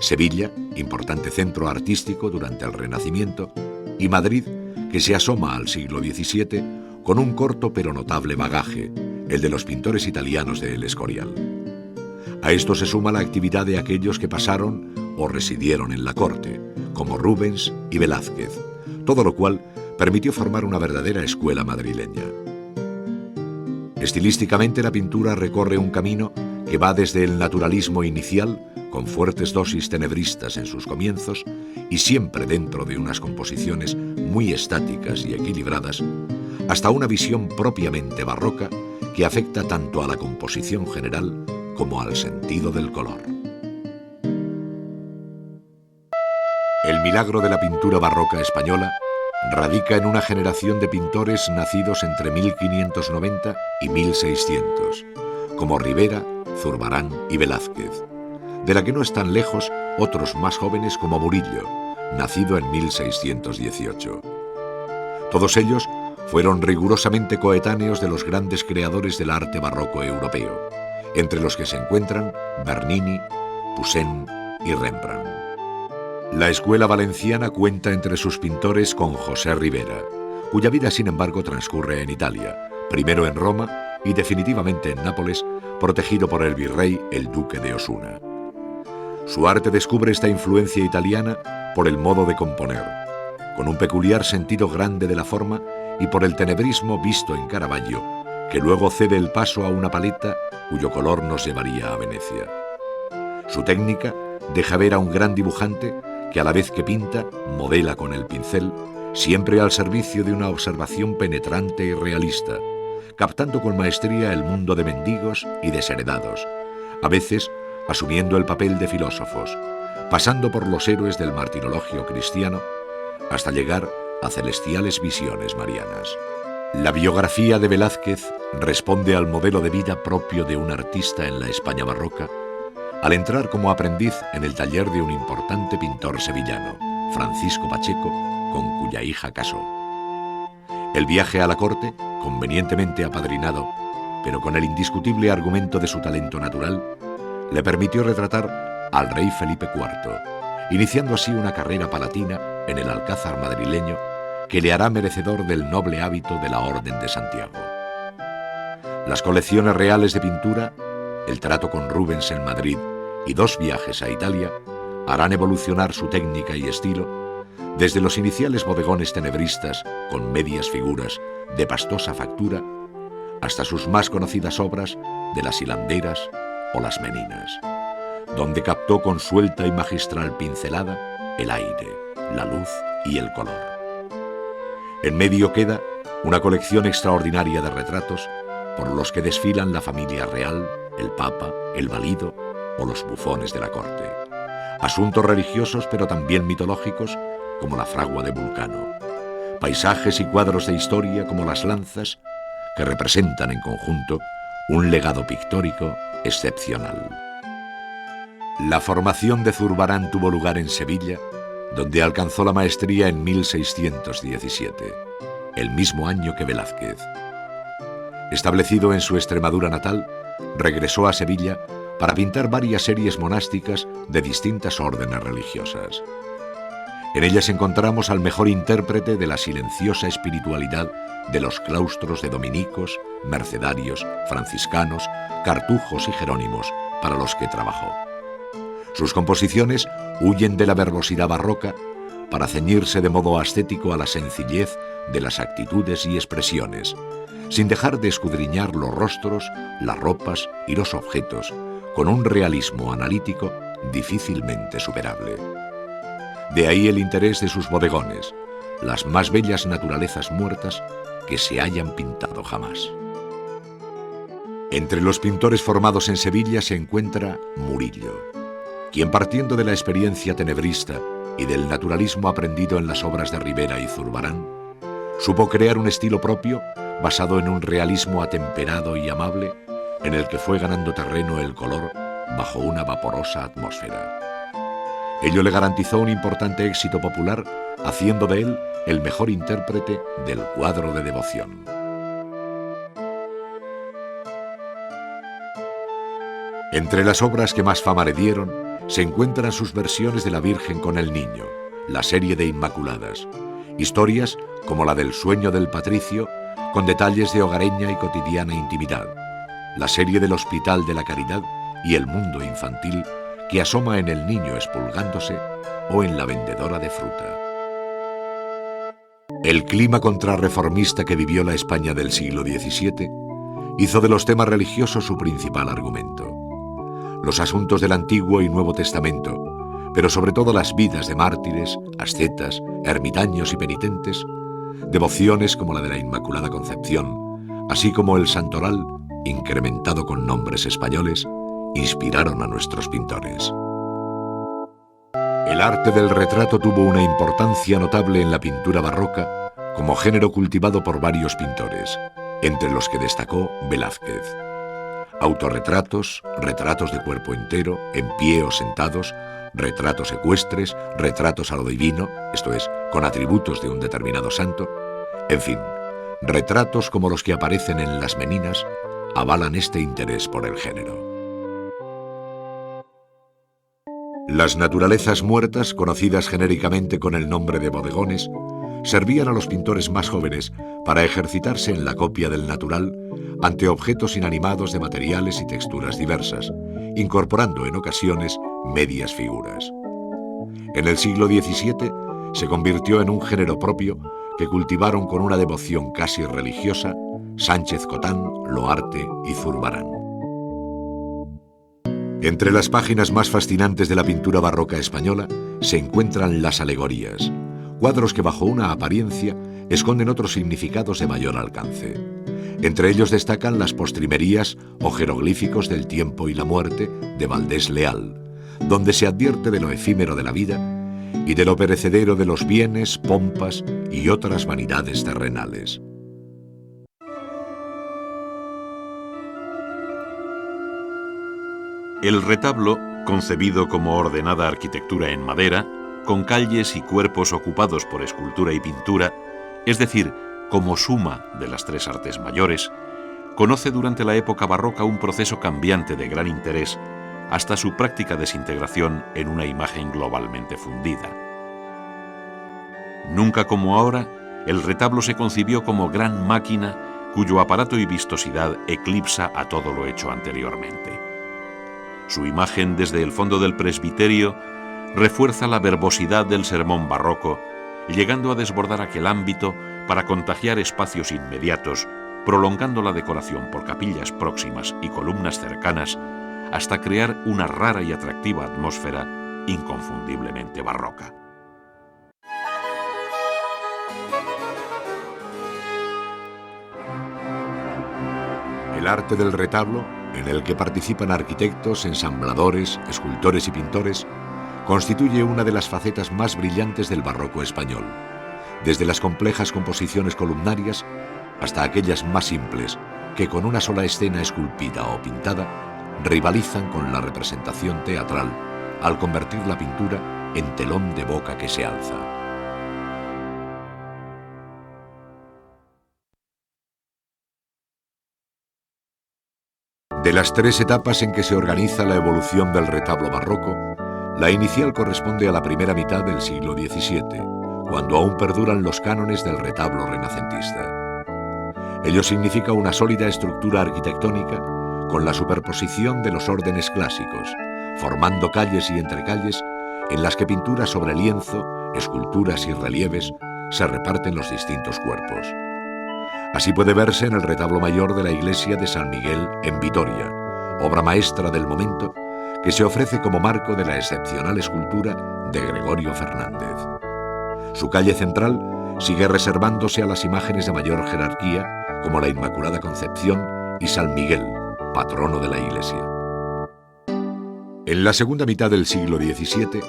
Sevilla, importante centro artístico durante el Renacimiento, y Madrid, que se asoma al siglo XVII con un corto pero notable bagaje, el de los pintores italianos de El Escorial. A esto se suma la actividad de aquellos que pasaron o residieron en la corte, como Rubens y Velázquez, todo lo cual permitió formar una verdadera escuela madrileña. Estilísticamente, la pintura recorre un camino que va desde el naturalismo inicial, con fuertes dosis tenebristas en sus comienzos y siempre dentro de unas composiciones muy estáticas y equilibradas, hasta una visión propiamente barroca que afecta tanto a la composición general como al sentido del color. El milagro de la pintura barroca española radica en una generación de pintores nacidos entre 1590 y 1600, como Ribera, Zurbarán y Velázquez, de la que no están lejos otros más jóvenes como Murillo, nacido en 1618. Todos ellos fueron rigurosamente coetáneos de los grandes creadores del arte barroco europeo, entre los que se encuentran Bernini, Poussin y Rembrandt. La escuela valenciana cuenta entre sus pintores con José Ribera, cuya vida sin embargo transcurre en Italia, primero en Roma y definitivamente en Nápoles, protegido por el virrey el duque de Osuna. Su arte descubre esta influencia italiana por el modo de componer, con un peculiar sentido grande de la forma y por el tenebrismo visto en Caravaggio, que luego cede el paso a una paleta cuyo color nos llevaría a Venecia. Su técnica deja ver a un gran dibujante que a la vez que pinta, modela con el pincel, siempre al servicio de una observación penetrante y realista, captando con maestría el mundo de mendigos y desheredados, a veces asumiendo el papel de filósofos, pasando por los héroes del martirologio cristiano, hasta llegar a celestiales visiones marianas. La biografía de Velázquez responde al modelo de vida propio de un artista en la España barroca, al entrar como aprendiz en el taller de un importante pintor sevillano, Francisco Pacheco, con cuya hija casó. El viaje a la corte, convenientemente apadrinado, pero con el indiscutible argumento de su talento natural, le permitió retratar al rey Felipe IV, iniciando así una carrera palatina en el Alcázar madrileño que le hará merecedor del noble hábito de la Orden de Santiago. Las colecciones reales de pintura, el trato con Rubens en Madrid y 2 viajes a Italia harán evolucionar su técnica y estilo desde los iniciales bodegones tenebristas con medias figuras de pastosa factura hasta sus más conocidas obras de las hilanderas o las meninas, donde captó con suelta y magistral pincelada el aire, la luz y el color. En medio queda una colección extraordinaria de retratos por los que desfilan la familia real, el papa, el valido o los bufones de la corte. Asuntos religiosos pero también mitológicos como la fragua de Vulcano. Paisajes y cuadros de historia como las lanzas que representan en conjunto un legado pictórico excepcional. La formación de Zurbarán tuvo lugar en Sevilla, donde alcanzó la maestría en 1617, el mismo año que Velázquez. Establecido en su Extremadura natal, regresó a Sevilla para pintar varias series monásticas de distintas órdenes religiosas. En ellas encontramos al mejor intérprete de la silenciosa espiritualidad de los claustros de dominicos, mercedarios, franciscanos, cartujos y jerónimos para los que trabajó. Sus composiciones huyen de la verbosidad barroca para ceñirse de modo ascético a la sencillez de las actitudes y expresiones, sin dejar de escudriñar los rostros, las ropas y los objetos, con un realismo analítico difícilmente superable. De ahí el interés de sus bodegones, las más bellas naturalezas muertas que se hayan pintado jamás. Entre los pintores formados en Sevilla se encuentra Murillo, quien partiendo de la experiencia tenebrista y del naturalismo aprendido en las obras de Ribera y Zurbarán, supo crear un estilo propio basado en un realismo atemperado y amable en el que fue ganando terreno el color bajo una vaporosa atmósfera. Ello le garantizó un importante éxito popular, haciendo de él el mejor intérprete del cuadro de devoción. Entre las obras que más fama le dieron se encuentran sus versiones de la Virgen con el Niño, la serie de Inmaculadas, historias como la del sueño del patricio, con detalles de hogareña y cotidiana intimidad, la serie del Hospital de la Caridad y el mundo infantil que asoma en el niño expulgándose o en la vendedora de fruta. El clima contrarreformista que vivió la España del siglo XVII hizo de los temas religiosos su principal argumento. Los asuntos del Antiguo y Nuevo Testamento, pero sobre todo las vidas de mártires, ascetas, ermitaños y penitentes, devociones como la de la Inmaculada Concepción, así como el santoral, incrementado con nombres españoles, inspiraron a nuestros pintores. El arte del retrato tuvo una importancia notable en la pintura barroca como género cultivado por varios pintores, entre los que destacó Velázquez. Autorretratos, retratos de cuerpo entero, en pie o sentados, retratos ecuestres, retratos a lo divino, esto es, con atributos de un determinado santo, en fin, retratos como los que aparecen en las meninas avalan este interés por el género. Las naturalezas muertas, conocidas genéricamente con el nombre de bodegones, servían a los pintores más jóvenes para ejercitarse en la copia del natural ante objetos inanimados de materiales y texturas diversas, incorporando en ocasiones medias figuras. En el siglo XVII se convirtió en un género propio que cultivaron con una devoción casi religiosa Sánchez Cotán, Loarte y Zurbarán. Entre las páginas más fascinantes de la pintura barroca española se encuentran las alegorías, cuadros que bajo una apariencia esconden otros significados de mayor alcance. Entre ellos destacan las postrimerías o jeroglíficos del tiempo y la muerte de Valdés Leal, donde se advierte de lo efímero de la vida y de lo perecedero de los bienes, pompas y otras vanidades terrenales. El retablo, concebido como ordenada arquitectura en madera, con calles y cuerpos ocupados por escultura y pintura, es decir, como suma de las tres artes mayores, conoce durante la época barroca un proceso cambiante de gran interés hasta su práctica desintegración en una imagen globalmente fundida. Nunca como ahora, el retablo se concibió como gran máquina cuyo aparato y vistosidad eclipsa a todo lo hecho anteriormente. Su imagen desde el fondo del presbiterio refuerza la verbosidad del sermón barroco, llegando a desbordar aquel ámbito para contagiar espacios inmediatos, prolongando la decoración por capillas próximas y columnas cercanas, hasta crear una rara y atractiva atmósfera inconfundiblemente barroca. El arte del retablo, en el que participan arquitectos, ensambladores, escultores y pintores, constituye una de las facetas más brillantes del barroco español, desde las complejas composiciones columnarias hasta aquellas más simples que con una sola escena esculpida o pintada rivalizan con la representación teatral al convertir la pintura en telón de boca que se alza. De las tres etapas en que se organiza la evolución del retablo barroco, la inicial corresponde a la primera mitad del siglo XVII, cuando aún perduran los cánones del retablo renacentista. Ello significa una sólida estructura arquitectónica con la superposición de los órdenes clásicos, formando calles y entrecalles en las que pinturas sobre lienzo, esculturas y relieves se reparten los distintos cuerpos. Así puede verse en el retablo mayor de la iglesia de San Miguel en Vitoria, obra maestra del momento, que se ofrece como marco de la excepcional escultura de Gregorio Fernández. Su calle central sigue reservándose a las imágenes de mayor jerarquía, como la Inmaculada Concepción y San Miguel, patrono de la iglesia. En la segunda mitad del siglo XVII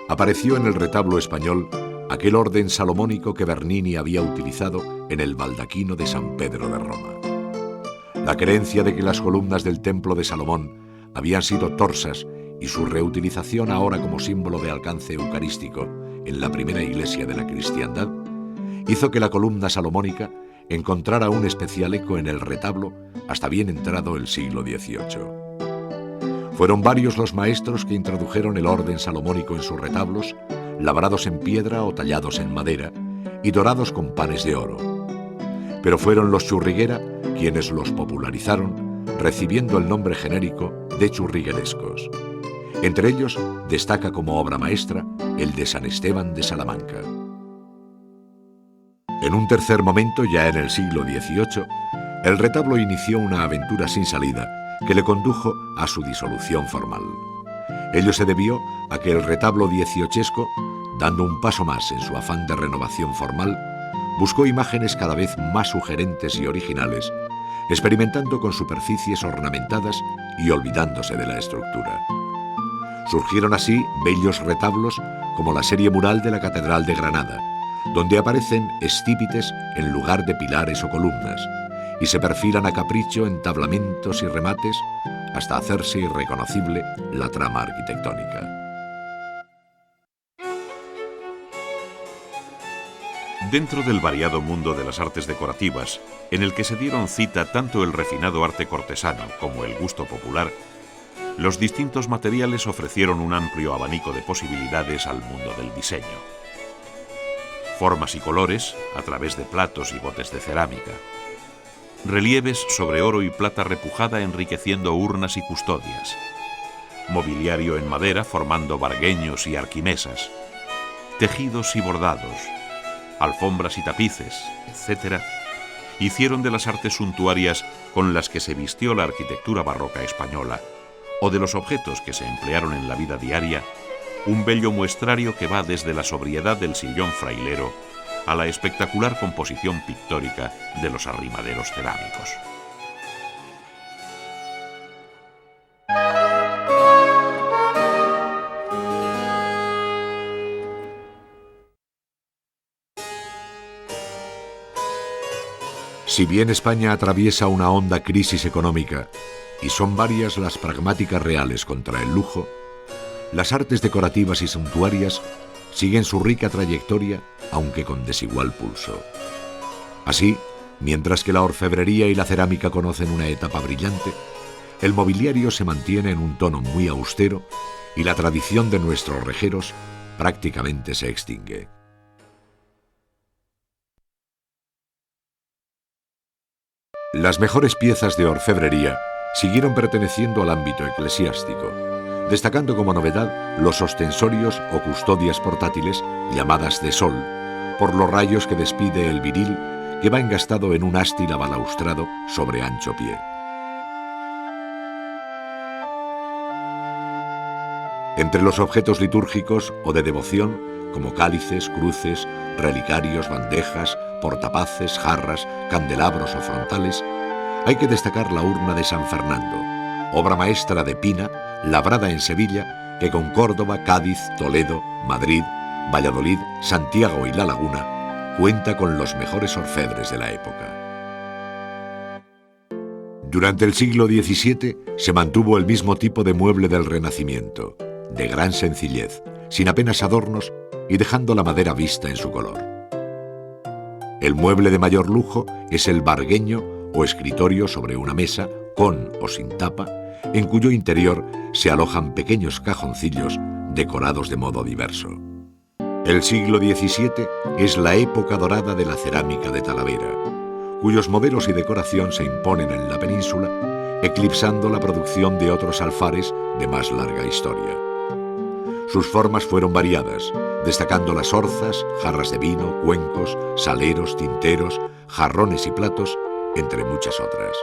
apareció en el retablo español aquel orden salomónico que Bernini había utilizado en el baldaquino de San Pedro de Roma. La creencia de que las columnas del templo de Salomón habían sido torsas y su reutilización ahora como símbolo de alcance eucarístico en la primera iglesia de la cristiandad hizo que la columna salomónica encontrara un especial eco en el retablo hasta bien entrado el siglo XVIII. Fueron varios los maestros que introdujeron el orden salomónico en sus retablos, labrados en piedra o tallados en madera y dorados con panes de oro. Pero fueron los Churriguera quienes los popularizaron, recibiendo el nombre genérico de churriguerescos. Entre ellos destaca como obra maestra el de San Esteban de Salamanca. En un tercer momento, ya en el siglo XVIII, el retablo inició una aventura sin salida que le condujo a su disolución formal. Ello se debió a que el retablo dieciochesco, dando un paso más en su afán de renovación formal, buscó imágenes cada vez más sugerentes y originales, experimentando con superficies ornamentadas y olvidándose de la estructura. Surgieron así bellos retablos como la serie mural de la Catedral de Granada, donde aparecen estípites en lugar de pilares o columnas, y se perfilan a capricho entablamentos y remates hasta hacerse irreconocible la trama arquitectónica. Dentro del variado mundo de las artes decorativas, en el que se dieron cita tanto el refinado arte cortesano como el gusto popular, los distintos materiales ofrecieron un amplio abanico de posibilidades al mundo del diseño. Formas y colores a través de platos y botes de cerámica. Relieves sobre oro y plata repujada enriqueciendo urnas y custodias. mobiliario en madera formando vargueños y arquimesas, tejidos y bordados, alfombras y tapices, etc., hicieron de las artes suntuarias con las que se vistió la arquitectura barroca española, o de los objetos que se emplearon en la vida diaria, un bello muestrario que va desde la sobriedad del sillón frailero a la espectacular composición pictórica de los arrimaderos cerámicos. Si bien España atraviesa una honda crisis económica y son varias las pragmáticas reales contra el lujo, las artes decorativas y suntuarias siguen su rica trayectoria, aunque con desigual pulso. Así, mientras que la orfebrería y la cerámica conocen una etapa brillante, el mobiliario se mantiene en un tono muy austero y la tradición de nuestros rejeros prácticamente se extingue. Las mejores piezas de orfebrería siguieron perteneciendo al ámbito eclesiástico, destacando como novedad los ostensorios o custodias portátiles llamadas de sol, por los rayos que despide el viril que va engastado en un ástil abalaustrado sobre ancho pie. Entre los objetos litúrgicos o de devoción, como cálices, cruces, relicarios, bandejas, portapaces, jarras, candelabros o frontales, hay que destacar la urna de San Fernando, obra maestra de Pina, labrada en Sevilla, que con Córdoba, Cádiz, Toledo, Madrid, Valladolid, Santiago y La Laguna cuenta con los mejores orfebres de la época. Durante el siglo XVII se mantuvo el mismo tipo de mueble del Renacimiento, de gran sencillez, sin apenas adornos y dejando la madera vista en su color. El mueble de mayor lujo es el vargueño o escritorio sobre una mesa, con o sin tapa, en cuyo interior se alojan pequeños cajoncillos decorados de modo diverso. El siglo XVII es la época dorada de la cerámica de Talavera, cuyos modelos y decoración se imponen en la península, eclipsando la producción de otros alfares de más larga historia. Sus formas fueron variadas, destacando las orzas, jarras de vino, cuencos, saleros, tinteros, jarrones y platos, entre muchas otras.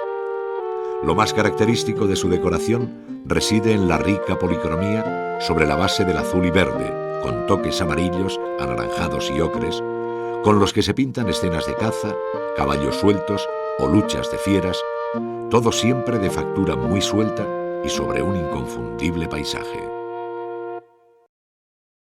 Lo más característico de su decoración reside en la rica policromía sobre la base del azul y verde, con toques amarillos, anaranjados y ocres, con los que se pintan escenas de caza, caballos sueltos o luchas de fieras, todo siempre de factura muy suelta y sobre un inconfundible paisaje.